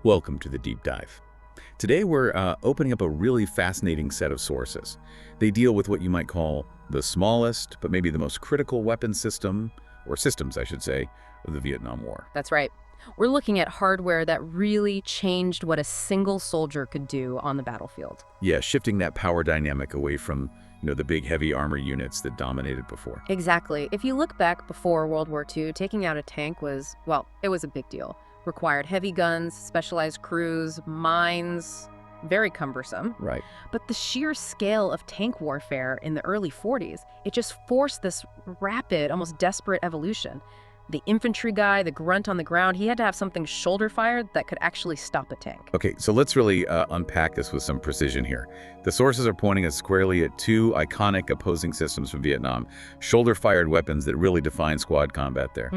Welcome to the Deep Dive. Today we're opening up a really fascinating set of sources. They deal with what you might call the smallest, but maybe the most critical weapon system, or systems I should say, of the Vietnam War. That's right. We're looking at hardware that really changed what a single soldier could do on the battlefield. Yeah, shifting that power dynamic away from the big heavy armor units that dominated before. Exactly. If you look back before World War II, taking out a tank was, well, it was a big deal. Required heavy guns, specialized crews, mines, very cumbersome. Right. But the sheer scale of tank warfare in the early 40s, it just forced this rapid, almost desperate evolution. The infantry guy, the grunt on the ground, he had to have something shoulder-fired that could actually stop a tank. Okay, so let's really unpack this with some precision here. The sources are pointing us squarely at two iconic opposing systems from Vietnam, shoulder-fired weapons that really define squad combat there.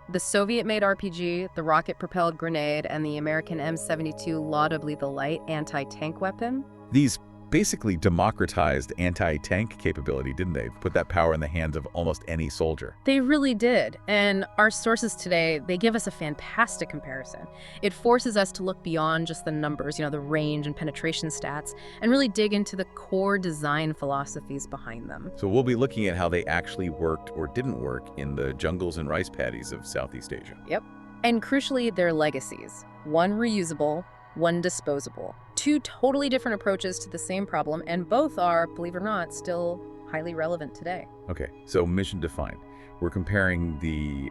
The Soviet-made RPG, the rocket-propelled grenade, and the American M72 laudably the light anti-tank weapon. These basically democratized anti-tank capability, didn't they? Put that power in the hands of almost any soldier. They really did. And our sources today, they give us a fantastic comparison. It forces us to look beyond just the numbers, the range and penetration stats, and really dig into the core design philosophies behind them. So we'll be looking at how they actually worked or didn't work in the jungles and rice paddies of Southeast Asia. Yep. And crucially, their legacies. One reusable, one disposable. Two totally different approaches to the same problem, and both are, believe it or not, still highly relevant today. Okay, so mission defined. We're comparing the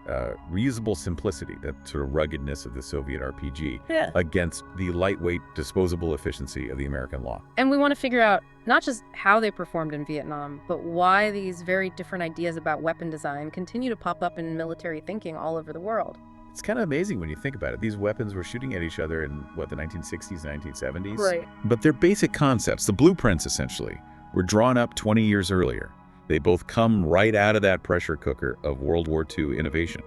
reusable simplicity, that sort of ruggedness of the Soviet RPG, against the lightweight, disposable efficiency of the American law. And we want to figure out not just how they performed in Vietnam, but why these very different ideas about weapon design continue to pop up in military thinking all over the world. It's kind of amazing when you think about it. These weapons were shooting at each other in, the 1960s, 1970s? Right. But their basic concepts, the blueprints essentially, were drawn up 20 years earlier. They both come right out of that pressure cooker of World War II innovation.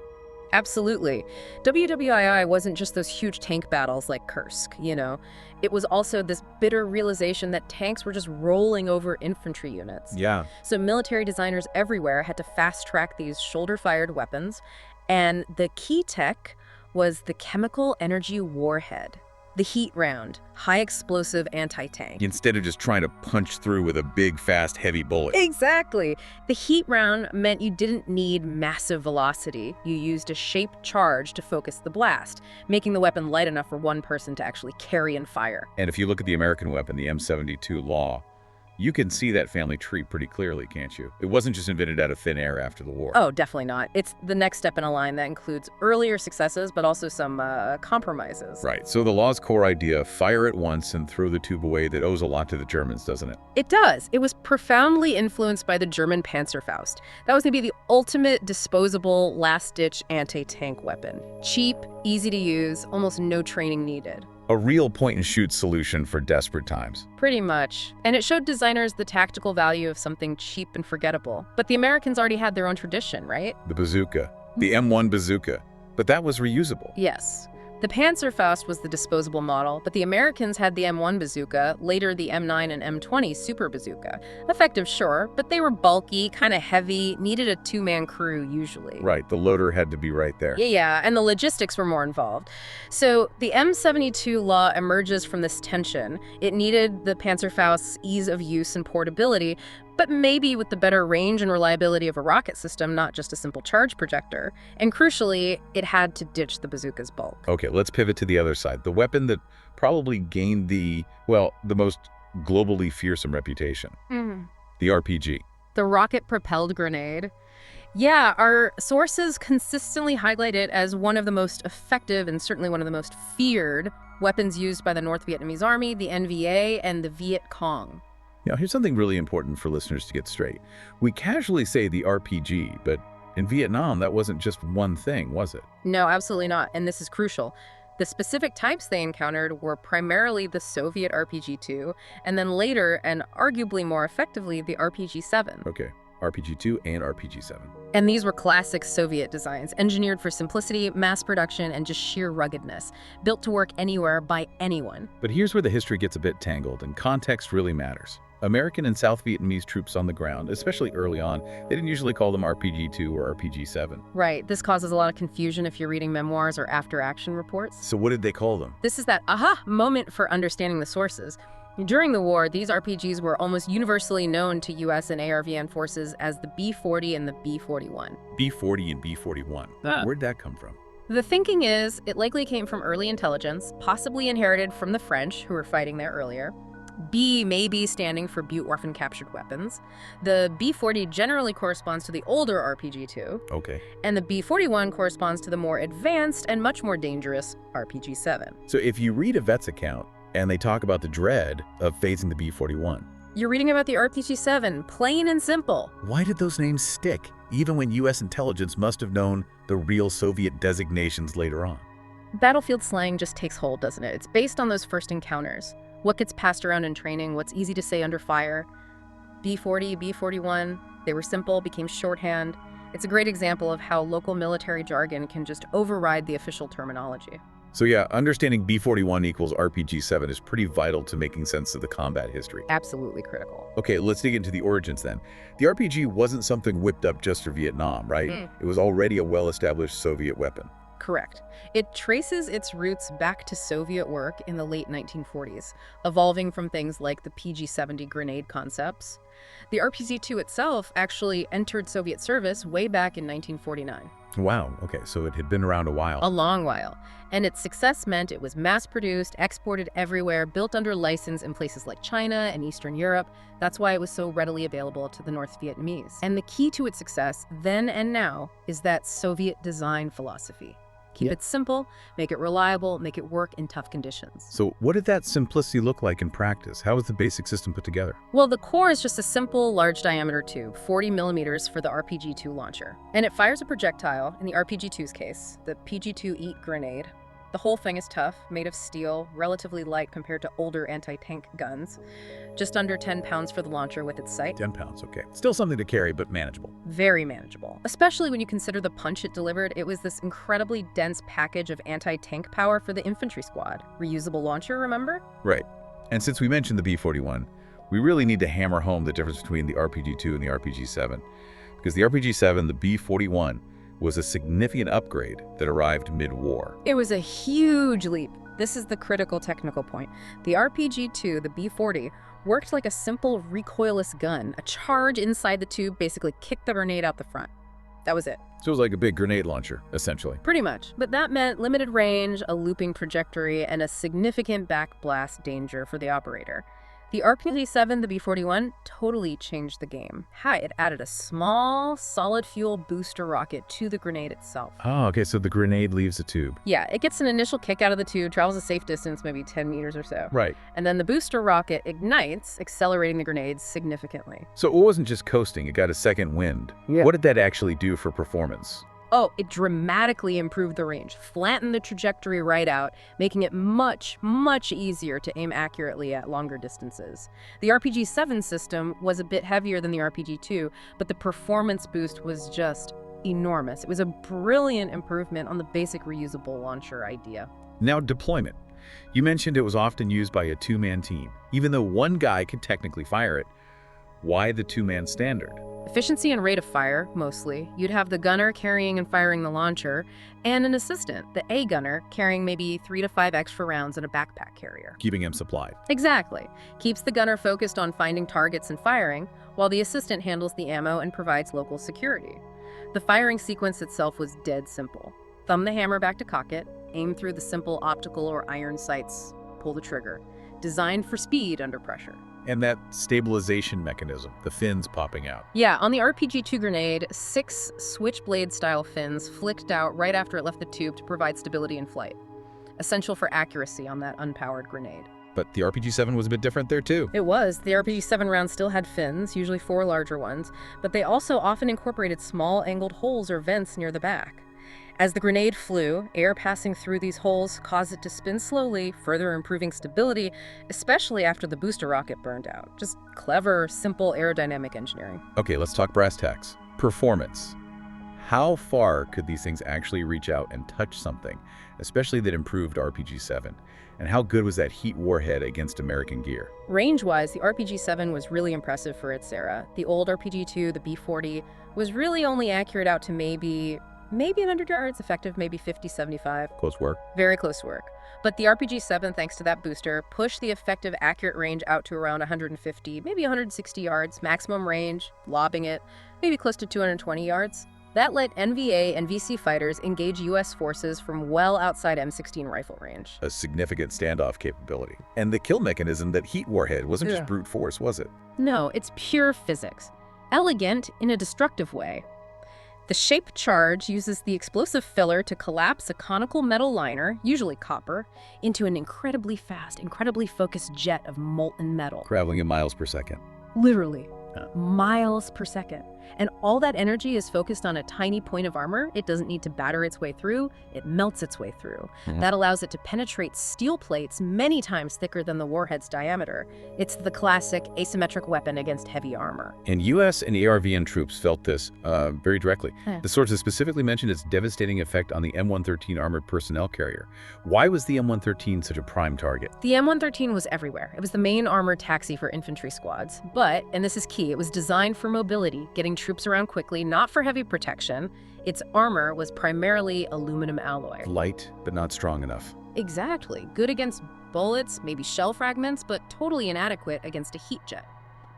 Absolutely. WWII wasn't just those huge tank battles like Kursk, It was also this bitter realization that tanks were just rolling over infantry units. Yeah. So military designers everywhere had to fast-track these shoulder-fired weapons. And the key tech was the chemical energy warhead, the heat round, high-explosive anti-tank. Instead of just trying to punch through with a big, fast, heavy bullet. Exactly. The heat round meant you didn't need massive velocity. You used a shaped charge to focus the blast, making the weapon light enough for one person to actually carry and fire. And if you look at the American weapon, the M72 LAW, you can see that family tree pretty clearly, can't you? It wasn't just invented out of thin air after the war. Oh, definitely not. It's the next step in a line that includes earlier successes, but also some compromises. Right. So the law's core idea, fire at once and throw the tube away, that owes a lot to the Germans, doesn't it? It does. It was profoundly influenced by the German Panzerfaust. That was maybe the ultimate disposable, last-ditch anti-tank weapon. Cheap, easy to use, almost no training needed. A real point-and-shoot solution for desperate times. Pretty much. And it showed designers the tactical value of something cheap and forgettable. But the Americans already had their own tradition, right? The bazooka. The M1 bazooka. But that was reusable. Yes. The Panzerfaust was the disposable model, but the Americans had the M1 bazooka, later the M9 and M20 super bazooka. Effective, sure, but they were bulky, kind of heavy, needed a two-man crew usually. Right, the loader had to be right there. Yeah, and the logistics were more involved. So the M72 LAW emerges from this tension. It needed the Panzerfaust's ease of use and portability, but maybe with the better range and reliability of a rocket system, not just a simple charge projector. And crucially, it had to ditch the bazooka's bulk. Okay, let's pivot to the other side. The weapon that probably gained the most globally fearsome reputation. The RPG. The rocket-propelled grenade. Yeah, our sources consistently highlight it as one of the most effective and certainly one of the most feared weapons used by the North Vietnamese Army, the NVA, and the Viet Cong. Now, here's something really important for listeners to get straight. We casually say the RPG, but in Vietnam, that wasn't just one thing, was it? No, absolutely not, and this is crucial. The specific types they encountered were primarily the Soviet RPG-2, and then later, and arguably more effectively, the RPG-7. Okay, RPG-2 and RPG-7. And these were classic Soviet designs, engineered for simplicity, mass production, and just sheer ruggedness, built to work anywhere by anyone. But here's where the history gets a bit tangled, and context really matters. American and South Vietnamese troops on the ground, especially early on, they didn't usually call them RPG-2 or RPG-7. Right. This causes a lot of confusion if you're reading memoirs or after-action reports. So what did they call them? This is that aha moment for understanding the sources. During the war, these RPGs were almost universally known to U.S. and ARVN forces as the B-40 and the B-41. B-40 and B-41. Where'd that come from? The thinking is it likely came from early intelligence, possibly inherited from the French, who were fighting there earlier. B may be standing for Butewaffen captured weapons. The B-40 generally corresponds to the older RPG-2. Okay. And the B-41 corresponds to the more advanced and much more dangerous RPG-7. So if you read a vet's account and they talk about the dread of facing the B-41, you're reading about the RPG-7, plain and simple. why did those names stick, even when U.S. intelligence must have known the real Soviet designations later on? Battlefield slang just takes hold, doesn't it? It's based on those first encounters. What gets passed around in training, what's easy to say under fire. B-40, B-41, they were simple, became shorthand. It's a great example of how local military jargon can just override the official terminology. So yeah, understanding B-41 equals RPG-7 is pretty vital to making sense of the combat history. Absolutely critical. Okay, let's dig into the origins then. The RPG wasn't something whipped up just for Vietnam, right? It was already a well-established Soviet weapon. Correct. It traces its roots back to Soviet work in the late 1940s, evolving from things like the PG-70 grenade concepts. The RPG-2 itself actually entered Soviet service way back in 1949. Wow, okay, so it had been around a while. A long while. And its success meant it was mass-produced, exported everywhere, built under license in places like China and Eastern Europe. That's why it was so readily available to the North Vietnamese. And the key to its success, then and now, is that Soviet design philosophy. Keep it simple, make it reliable, make it work in tough conditions. So what did that simplicity look like in practice? How was the basic system put together? Well, the core is just a simple, large-diameter tube, 40 millimeters for the RPG-2 launcher. And it fires a projectile, in the RPG-2's case, the PG-2 EAT grenade. The whole thing is tough, made of steel, relatively light compared to older anti-tank guns. Just under 10 pounds for the launcher with its sight. 10 pounds, okay. Still something to carry, but manageable. Very manageable. Especially when you consider the punch it delivered. It was this incredibly dense package of anti-tank power for the infantry squad. Reusable launcher, remember? Right. And since we mentioned the B-41, we really need to hammer home the difference between the RPG-2 and the RPG-7. Because the RPG-7, the B-41, was a significant upgrade that arrived mid-war. It was a huge leap. This is the critical technical point. The RPG-2, the B-40, worked like a simple recoilless gun. A charge inside the tube basically kicked the grenade out the front. That was it. So it was like a big grenade launcher, essentially. Pretty much. But that meant limited range, a looping trajectory, and a significant backblast danger for the operator. The RPG-7, the B-41, totally changed the game. It added a small, solid-fuel booster rocket to the grenade itself. Oh, okay, so the grenade leaves the tube. Yeah, it gets an initial kick out of the tube, travels a safe distance, maybe 10 meters or so. Right. And then the booster rocket ignites, accelerating the grenade significantly. So it wasn't just coasting, it got a second wind. Yeah. What did that actually do for performance? Oh, it dramatically improved the range, flattened the trajectory right out, making it much, much easier to aim accurately at longer distances. The RPG-7 system was a bit heavier than the RPG-2, but the performance boost was just enormous. It was a brilliant improvement on the basic reusable launcher idea. Now, deployment. You mentioned it was often used by a two-man team. Even though one guy could technically fire it, why the two-man standard? Efficiency and rate of fire, mostly. You'd have the gunner carrying and firing the launcher, and an assistant, the A gunner, carrying maybe 3 to 5 extra rounds in a backpack carrier. Keeping him supplied. Exactly. Keeps the gunner focused on finding targets and firing, while the assistant handles the ammo and provides local security. The firing sequence itself was dead simple. Thumb the hammer back to cock it, aim through the simple optical or iron sights, pull the trigger. Designed for speed under pressure. And that stabilization mechanism, the fins popping out. Yeah, on the RPG-2 grenade, 6 switchblade-style fins flicked out right after it left the tube to provide stability in flight. Essential for accuracy on that unpowered grenade. But the RPG-7 was a bit different there too. It was. The RPG-7 rounds still had fins, usually 4 larger ones, but they also often incorporated small angled holes or vents near the back. As the grenade flew, air passing through these holes caused it to spin slowly, further improving stability, especially after the booster rocket burned out. Just clever, simple aerodynamic engineering. Okay, let's talk brass tacks. Performance. How far could these things actually reach out and touch something, especially that improved RPG-7? And how good was that heat warhead against American gear? Range-wise, the RPG-7 was really impressive for its era. The old RPG-2, the B-40, was really only accurate out to maybe 100 yards, effective maybe 50, 75. Close work. Very close work. But the RPG-7, thanks to that booster, pushed the effective accurate range out to around 150, maybe 160 yards, maximum range, lobbing it, maybe close to 220 yards. That let NVA and VC fighters engage U.S. forces from well outside M16 rifle range. A significant standoff capability. And the kill mechanism, that heat warhead, wasn't just brute force, was it? No, it's pure physics. Elegant in a destructive way. The shape charge uses the explosive filler to collapse a conical metal liner, usually copper, into an incredibly fast, incredibly focused jet of molten metal. Traveling in miles per second. Literally. Miles per second. And all that energy is focused on a tiny point of armor. It doesn't need to batter its way through. It melts its way through. That allows it to penetrate steel plates many times thicker than the warhead's diameter. It's the classic asymmetric weapon against heavy armor. And U.S. and ARVN troops felt this very directly. The sources specifically mentioned its devastating effect on the M113 armored personnel carrier. Why was the M113 such a prime target? The M113 was everywhere. It was the main armored taxi for infantry squads. But, and this is key, it was designed for mobility, getting troops around quickly, not for heavy protection. Its armor was primarily aluminum alloy. Light, but not strong enough. Exactly. Good against bullets, maybe shell fragments, but totally inadequate against a heat jet.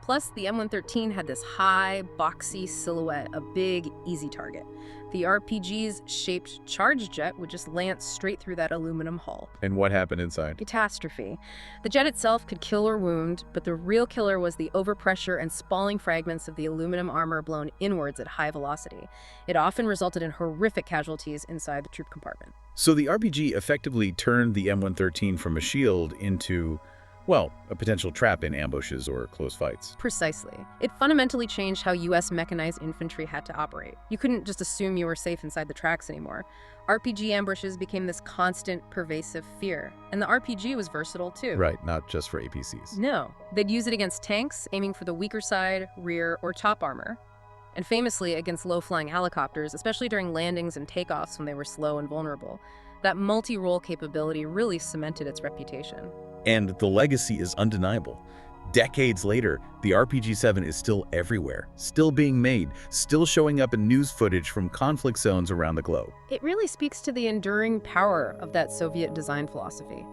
Plus, the M113 had this high, boxy silhouette, a big, easy target. The RPG's shaped charge jet would just lance straight through that aluminum hull. And what happened inside? Catastrophe. The jet itself could kill or wound, but the real killer was the overpressure and spalling fragments of the aluminum armor blown inwards at high velocity. It often resulted in horrific casualties inside the troop compartment. So the RPG effectively turned the M113 from a shield into, well, a potential trap in ambushes or close fights. Precisely. It fundamentally changed how U.S. mechanized infantry had to operate. You couldn't just assume you were safe inside the tracks anymore. RPG ambushes became this constant, pervasive fear. And the RPG was versatile too. Right, not just for APCs. No. They'd use it against tanks, aiming for the weaker side, rear, or top armor. And famously against low-flying helicopters, especially during landings and takeoffs when they were slow and vulnerable. That multi-role capability really cemented its reputation. And the legacy is undeniable. Decades later, the RPG-7 is still everywhere, still being made, still showing up in news footage from conflict zones around the globe. It really speaks to the enduring power of that Soviet design philosophy.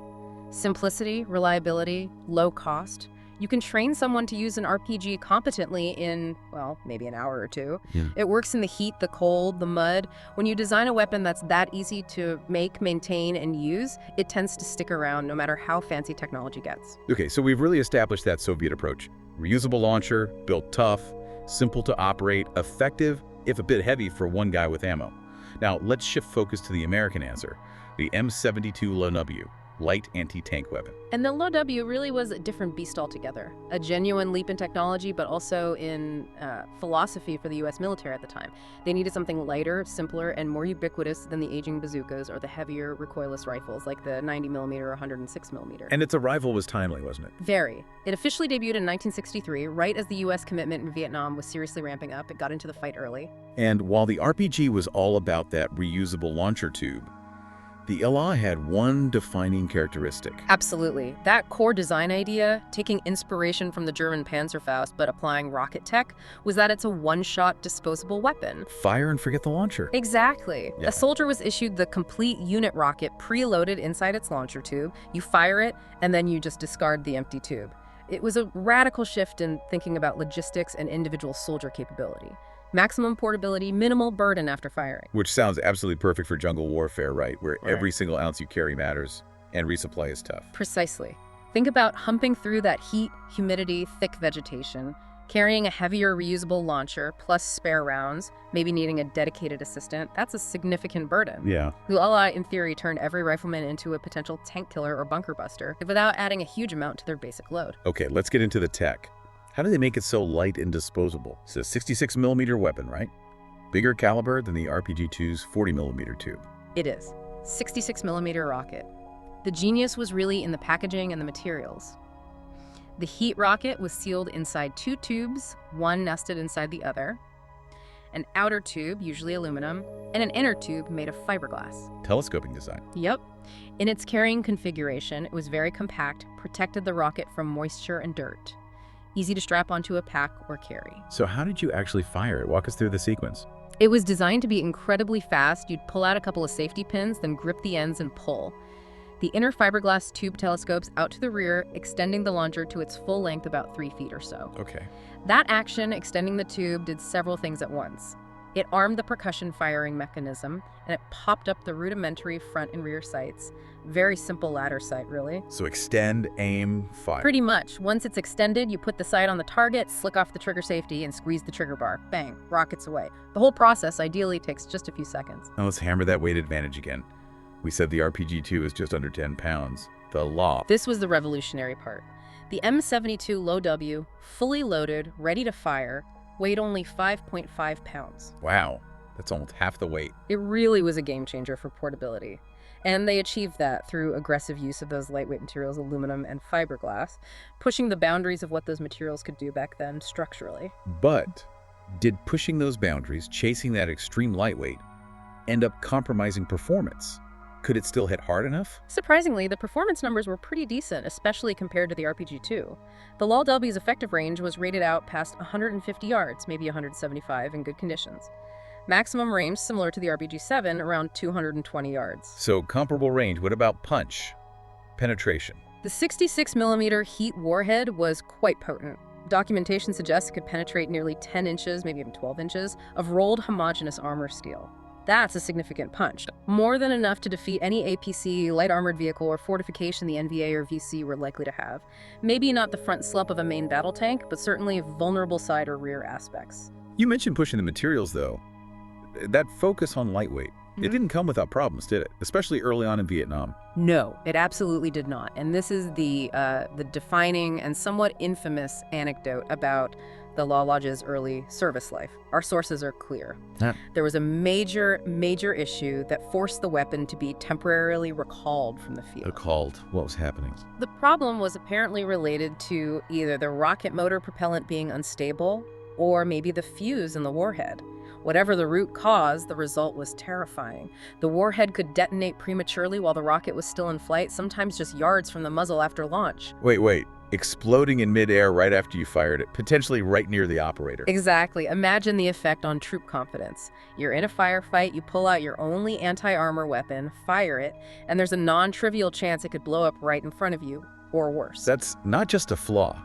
Simplicity, reliability, low cost. You can train someone to use an RPG competently in, well, maybe an hour or two. It works in the heat, the cold, the mud. When you design a weapon that's that easy to make, maintain, and use, it tends to stick around no matter how fancy technology gets. Okay, so we've really established that Soviet approach. Reusable launcher, built tough, simple to operate, effective, if a bit heavy for one guy with ammo. Now, let's shift focus to the American answer, the M72 LAW. Light anti-tank weapon. And the LAW really was a different beast altogether. A genuine leap in technology, but also in philosophy for the U.S. military at the time. They needed something lighter, simpler, and more ubiquitous than the aging bazookas or the heavier recoilless rifles like the 90mm or 106mm. And its arrival was timely, wasn't it? Very. It officially debuted in 1963, right as the U.S. commitment in Vietnam was seriously ramping up. It got into the fight early. And while the RPG was all about that reusable launcher tube, the LA had one defining characteristic. Absolutely. That core design idea, taking inspiration from the German Panzerfaust but applying rocket tech, was that it's a one-shot disposable weapon. Fire and forget the launcher. Exactly. Yeah. A soldier was issued the complete unit rocket preloaded inside its launcher tube. You fire it, and then you just discard the empty tube. It was a radical shift in thinking about logistics and individual soldier capability. Maximum portability, minimal burden after firing. Which sounds absolutely perfect for jungle warfare, right? Where every single ounce you carry matters, and resupply is tough. Precisely. Think about humping through that heat, humidity, thick vegetation, carrying a heavier reusable launcher, plus spare rounds, maybe needing a dedicated assistant. That's a significant burden. Yeah. The LA, in theory, turned every rifleman into a potential tank killer or bunker buster without adding a huge amount to their basic load. Okay, let's get into the tech. How do they make it so light and disposable? It's a 66mm weapon, right? Bigger caliber than the RPG-2's 40mm tube. It is. 66mm rocket. The genius was really in the packaging and the materials. The heat rocket was sealed inside two tubes, one nested inside the other. An outer tube, usually aluminum, and an inner tube made of fiberglass. Telescoping design. Yep. In its carrying configuration, it was very compact, protected the rocket from moisture and dirt. Easy to strap onto a pack or carry. So how did you actually fire it? Walk us through the sequence. It was designed to be incredibly fast. You'd pull out a couple of safety pins, then grip the ends and pull. The inner fiberglass tube telescopes out to the rear, extending the launcher to its full length about 3 feet or so. Okay. That action, extending the tube, did several things at once. It armed the percussion firing mechanism, and it popped up the rudimentary front and rear sights. Very simple ladder sight, really. So extend, aim, fire. Pretty much. Once it's extended, you put the sight on the target, slick off the trigger safety, and squeeze the trigger bar. Bang, rockets away. The whole process ideally takes just a few seconds. Now let's hammer that weight advantage again. We said the RPG-2 is just under 10 pounds. The LAW. This was the revolutionary part. The M72 LAW, fully loaded, ready to fire, weighed only 5.5 pounds. Wow, that's almost half the weight. It really was a game changer for portability. And they achieved that through aggressive use of those lightweight materials, aluminum and fiberglass, pushing the boundaries of what those materials could do back then structurally. But did pushing those boundaries, chasing that extreme lightweight, end up compromising performance? Could it still hit hard enough? Surprisingly, the performance numbers were pretty decent, especially compared to the RPG-2. The LAW-W's effective range was rated out past 150 yards, maybe 175 in good conditions. Maximum range, similar to the RPG-7, around 220 yards. So comparable range. What about punch? Penetration? The 66mm heat warhead was quite potent. Documentation suggests it could penetrate nearly 10 inches, maybe even 12 inches, of rolled homogeneous armor steel. That's a significant punch. More than enough to defeat any APC, light armored vehicle, or fortification the NVA or VC were likely to have. Maybe not the front slump of a main battle tank, but certainly vulnerable side or rear aspects. You mentioned pushing the materials, though. That focus on lightweight, it didn't come without problems, did it? Especially early on in Vietnam. No, it absolutely did not. And this is the defining and somewhat infamous anecdote about the Law Lodge's early service life. Our sources are clear. There was a major issue that forced the weapon to be temporarily recalled from the field. Recalled? What was happening? The problem was apparently related to either the rocket motor propellant being unstable or maybe the fuse in the warhead. Whatever the root cause, the result was terrifying. The warhead could detonate prematurely while the rocket was still in flight, sometimes just yards from the muzzle after launch. Wait. Exploding in midair right after you fired it, potentially right near the operator. Exactly. Imagine the effect on troop confidence. You're in a firefight, you pull out your only anti-armor weapon, fire it, and there's a non-trivial chance it could blow up right in front of you, or worse. That's not just a flaw.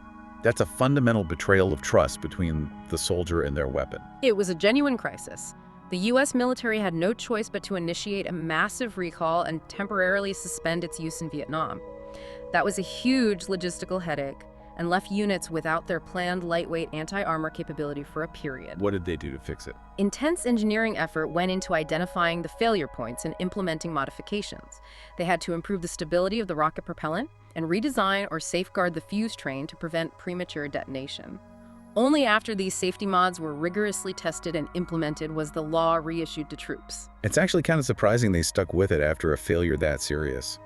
That's a fundamental betrayal of trust between the soldier and their weapon. It was a genuine crisis. The U.S. military had no choice but to initiate a massive recall and temporarily suspend its use in Vietnam. That was a huge logistical headache and left units without their planned lightweight anti-armor capability for a period. What did they do to fix it? Intense engineering effort went into identifying the failure points and implementing modifications. They had to improve the stability of the rocket propellant and redesign or safeguard the fuse train to prevent premature detonation. Only after these safety mods were rigorously tested and implemented was the law reissued to troops. It's actually kind of surprising they stuck with it after a failure that serious.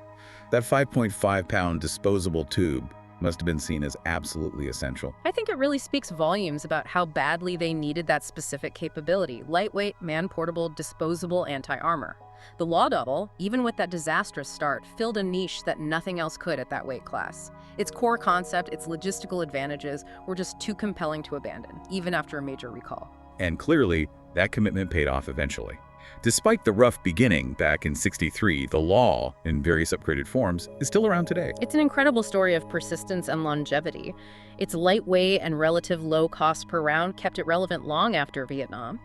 That 5.5-pound disposable tube must have been seen as absolutely essential. I think it really speaks volumes about how badly they needed that specific capability: lightweight, man-portable, disposable anti-armor. The Law Double, even with that disastrous start, filled a niche that nothing else could at that weight class. Its core concept, its logistical advantages, were just too compelling to abandon, even after a major recall. And clearly, that commitment paid off eventually. Despite the rough beginning back in '63, the law, in various upgraded forms, is still around today. It's an incredible story of persistence and longevity. Its lightweight and relative low cost per round kept it relevant long after Vietnam.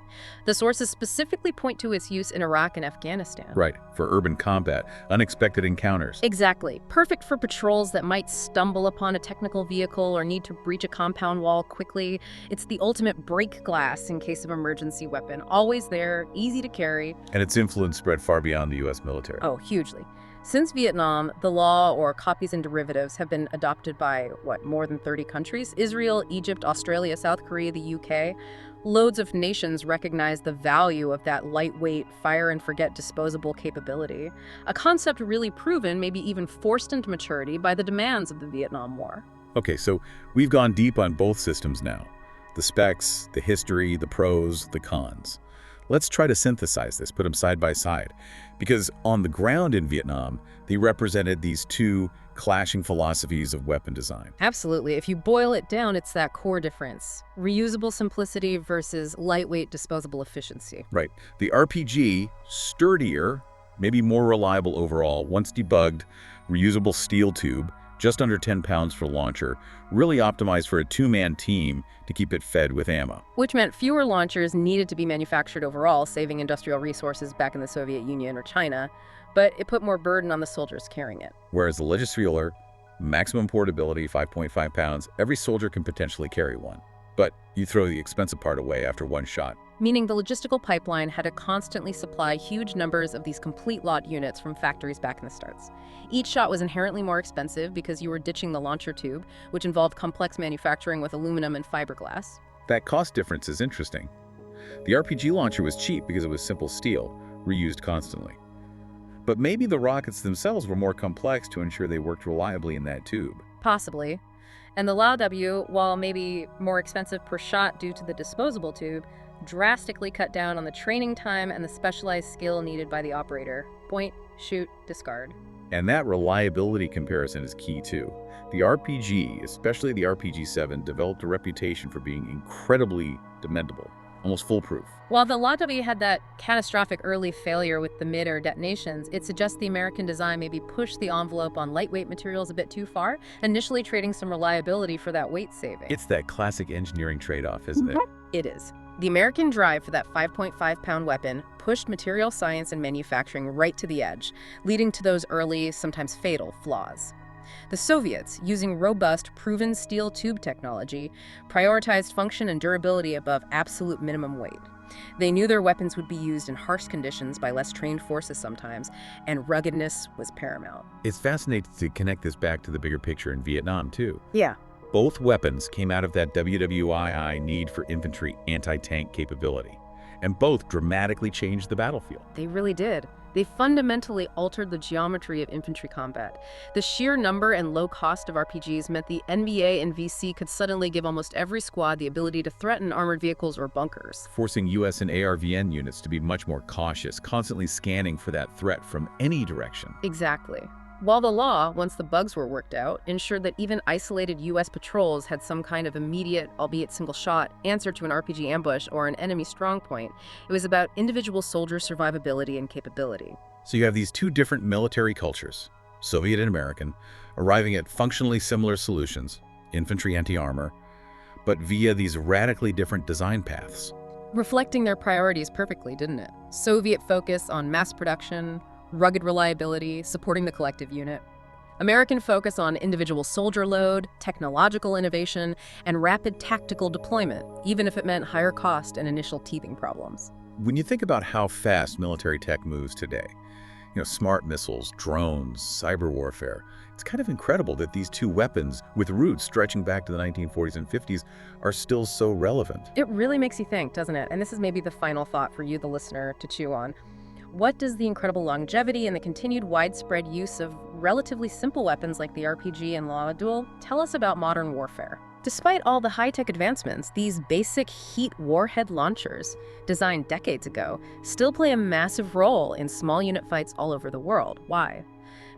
The sources specifically point to its use in Iraq and Afghanistan. Right, for urban combat, unexpected encounters. Exactly. Perfect for patrols that might stumble upon a technical vehicle or need to breach a compound wall quickly. It's the ultimate break glass in case of emergency weapon. Always there, easy to carry. And its influence spread far beyond the U.S. military. Oh, hugely. Since Vietnam, the law, or copies and derivatives, have been adopted by, more than 30 countries? Israel, Egypt, Australia, South Korea, the UK. Loads of nations recognize the value of that lightweight, fire-and-forget disposable capability, a concept really proven, maybe even forced into maturity by the demands of the Vietnam War. Okay, so we've gone deep on both systems now. The specs, the history, the pros, the cons. Let's try to synthesize this, put them side by side. Because on the ground in Vietnam, they represented these two clashing philosophies of weapon design. Absolutely. If you boil it down, it's that core difference. Reusable simplicity versus lightweight disposable efficiency. Right. The RPG, sturdier, maybe more reliable overall, once debugged, reusable steel tube, just under 10 pounds for launcher, really optimized for a two-man team to keep it fed with ammo. Which meant fewer launchers needed to be manufactured overall, saving industrial resources back in the Soviet Union or China, but it put more burden on the soldiers carrying it. Whereas the Legisfueler, maximum portability, 5.5 pounds, every soldier can potentially carry one. But you throw the expensive part away after one shot. Meaning the logistical pipeline had to constantly supply huge numbers of these complete lot units from factories back in the starts. Each shot was inherently more expensive because you were ditching the launcher tube, which involved complex manufacturing with aluminum and fiberglass. That cost difference is interesting. The RPG launcher was cheap because it was simple steel, reused constantly. But maybe the rockets themselves were more complex to ensure they worked reliably in that tube. Possibly. And the LAW, while maybe more expensive per shot due to the disposable tube, drastically cut down on the training time and the specialized skill needed by the operator. Point, shoot, discard. And that reliability comparison is key too. The RPG, especially the RPG-7, developed a reputation for being incredibly dependable, almost foolproof. While the LAW had that catastrophic early failure with the mid-air detonations, it suggests the American design maybe pushed the envelope on lightweight materials a bit too far, initially trading some reliability for that weight saving. It's that classic engineering trade-off, isn't it? It is. The American drive for that 5.5-pound weapon pushed material science and manufacturing right to the edge, leading to those early, sometimes fatal, flaws. The Soviets, using robust, proven steel tube technology, prioritized function and durability above absolute minimum weight. They knew their weapons would be used in harsh conditions by less trained forces sometimes, and ruggedness was paramount. It's fascinating to connect this back to the bigger picture in Vietnam, too. Yeah. Both weapons came out of that WWII need for infantry anti-tank capability, and both dramatically changed the battlefield. They really did. They fundamentally altered the geometry of infantry combat. The sheer number and low cost of RPGs meant the NVA and VC could suddenly give almost every squad the ability to threaten armored vehicles or bunkers, forcing US and ARVN units to be much more cautious, constantly scanning for that threat from any direction. Exactly. While the law, once the bugs were worked out, ensured that even isolated U.S. patrols had some kind of immediate, albeit single-shot, answer to an RPG ambush or an enemy strongpoint, it was about individual soldier survivability and capability. So you have these two different military cultures, Soviet and American, arriving at functionally similar solutions, infantry anti-armor, but via these radically different design paths. Reflecting their priorities perfectly, didn't it? Soviet focus on mass production, rugged reliability, supporting the collective unit. American focus on individual soldier load, technological innovation, and rapid tactical deployment, even if it meant higher cost and initial teething problems. When you think about how fast military tech moves today, smart missiles, drones, cyber warfare, it's kind of incredible that these two weapons, with roots stretching back to the 1940s and 50s, are still so relevant. It really makes you think, doesn't it? And this is maybe the final thought for you, the listener, to chew on. What does the incredible longevity and the continued widespread use of relatively simple weapons like the RPG and LAW duel tell us about modern warfare? Despite all the high-tech advancements, these basic heat warhead launchers, designed decades ago, still play a massive role in small unit fights all over the world. Why?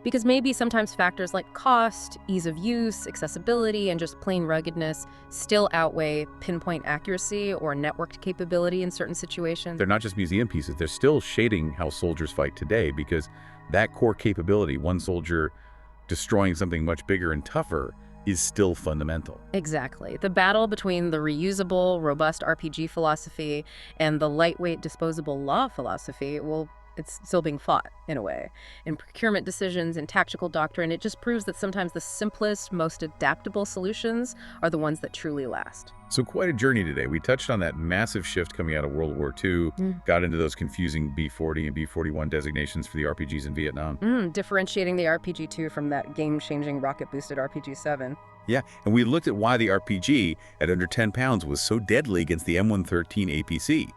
Because maybe sometimes factors like cost, ease of use, accessibility, and just plain ruggedness still outweigh pinpoint accuracy or networked capability in certain situations. They're not just museum pieces, they're still shading how soldiers fight today, because that core capability, one soldier destroying something much bigger and tougher, is still fundamental. Exactly. The battle between the reusable, robust RPG philosophy and the lightweight, disposable LAW philosophy, well, it's still being fought, in a way. In procurement decisions and tactical doctrine, it just proves that sometimes the simplest, most adaptable solutions are the ones that truly last. So quite a journey today. We touched on that massive shift coming out of World War II, got into those confusing B-40 and B-41 designations for the RPGs in Vietnam. Differentiating the RPG-2 from that game-changing rocket-boosted RPG-7. Yeah, and we looked at why the RPG, at under 10 pounds, was so deadly against the M113 APC.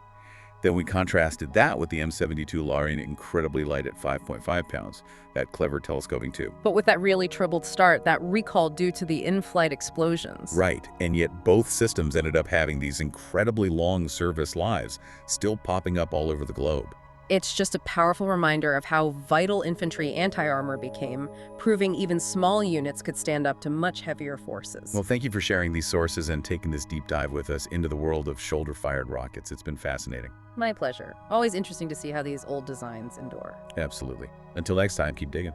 Then we contrasted that with the M72 LAW incredibly light at 5.5 pounds, that clever telescoping tube. But with that really troubled start, that recall due to the in-flight explosions. Right, and yet both systems ended up having these incredibly long service lives, still popping up all over the globe. It's just a powerful reminder of how vital infantry anti-armor became, proving even small units could stand up to much heavier forces. Well, thank you for sharing these sources and taking this deep dive with us into the world of shoulder-fired rockets. It's been fascinating. My pleasure. Always interesting to see how these old designs endure. Absolutely. Until next time, keep digging.